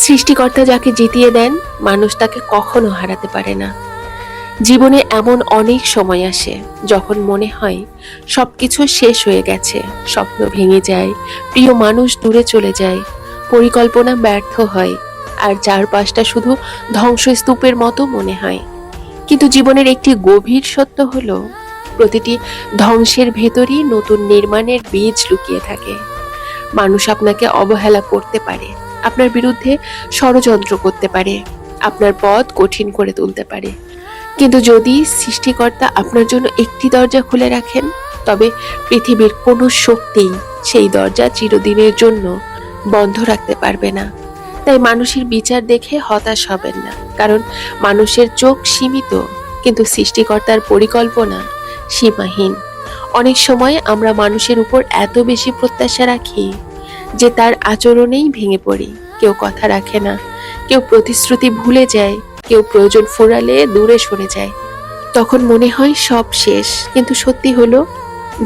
সৃষ্টিকর্তা যাকে জিতিয়ে দেন, মানুষ তাকে কখনো হারাতে পারে না। জীবনে এমন অনেক সময় আসে যখন মনে হয় সবকিছু শেষ হয়ে গেছে, স্বপ্ন ভেঙে যায়, প্রিয় মানুষ দূরে চলে যায়, পরিকল্পনা ব্যর্থ হয়, আর চারপাশটা শুধু ধ্বংসস্তূপের মতো মনে হয়। কিন্তু জীবনের একটি গভীর সত্য হলো, প্রতিটি ধ্বংসের ভেতরই নতুন নির্মাণের বীজ লুকিয়ে থাকে। মানুষ আপনাকে অবহেলা করতে পারে, আপনার বিরুদ্ধে ষড়যন্ত্র করতে পারে, আপনার পথ কঠিন করে তুলতে পারে, কিন্তু যদি সৃষ্টিকর্তা আপনার জন্য একটি দরজা খুলে রাখেন, তবে পৃথিবীর কোনো শক্তিই সেই দরজা চিরদিনের জন্য বন্ধ রাখতে পারবে না। তাই মানুষের বিচার দেখে হতাশ হবেন না, কারণ মানুষের চোখ সীমিত, কিন্তু সৃষ্টিকর্তার পরিকল্পনা সীমাহীন। অনেক সময় আমরা মানুষের উপর এত বেশি প্রত্যাশা রাখি যে তার আচরণেই ভেঙে পড়ি। কেউ কথা রাখে না, কেউ প্রতিশ্রুতি ভুলে যায়, কেউ প্রয়োজন ফুরালে দূরে সরে যায়। তখন মনে হয় সব শেষ, কিন্তু সত্যি হলো,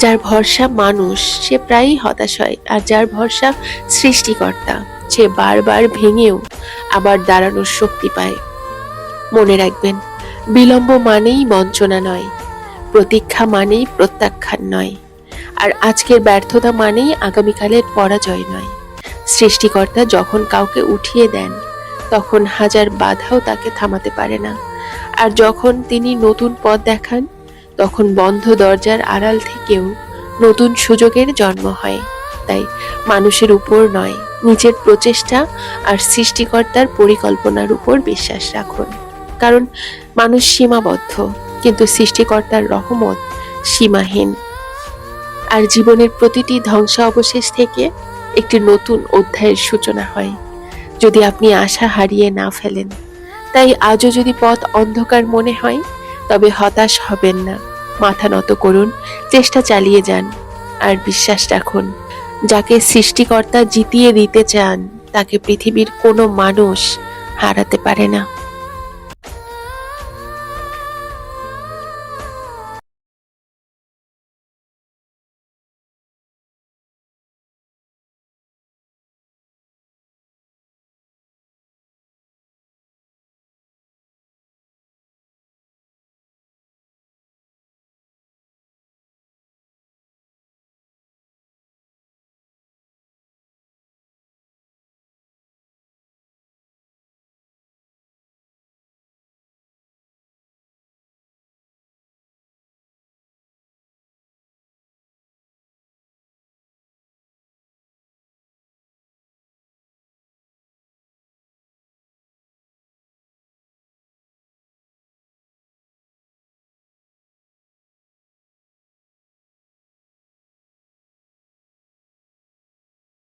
যার ভরসা মানুষ সে প্রায়ই হতাশ হয়, আর যার ভরসা সৃষ্টিকর্তা সে বারবার ভেঙেও আবার দাঁড়ানোর শক্তি পায়। মনে রাখবেন, বিলম্ব মানেই বঞ্চনা নয়, প্রতীক্ষা মানেই প্রত্যাখ্যান নয়, আর আজকের ব্যর্থতা মানেই আগামীকালের পরাজয় নয়। সৃষ্টিকর্তা যখন কাউকে উঠিয়ে দেন, তখন হাজার বাধাও তাকে থামাতে পারে না, আর যখন তিনি নতুন পথ দেখান, তখন বন্ধ দরজার আড়াল থেকেও নতুন সুযোগের জন্ম হয়। তাই মানুষের উপর নয়, নিজের প্রচেষ্টা আর সৃষ্টিকর্তার পরিকল্পনার উপর বিশ্বাস রাখুন। কারণ মানুষ সীমাবদ্ধ, কিন্তু সৃষ্টিকর্তার রহমত সীমাহীন। আর জীবনের প্রতিটি ধ্বংসাবশেষ থেকে একটি নতুন অধ্যায়ের সূচনা হয়, যদি আপনি আশা হারিয়ে না ফেলেন। তাই আজও যদি পথ অন্ধকার মনে হয়, তবে হতাশ হবেন না, মাথা নত করুন, চেষ্টা চালিয়ে যান, আর বিশ্বাস রাখুন, যাকে সৃষ্টিকর্তা জিতিয়ে দিতে চান তাকে পৃথিবীর কোনো মানুষ হারাতে পারে না।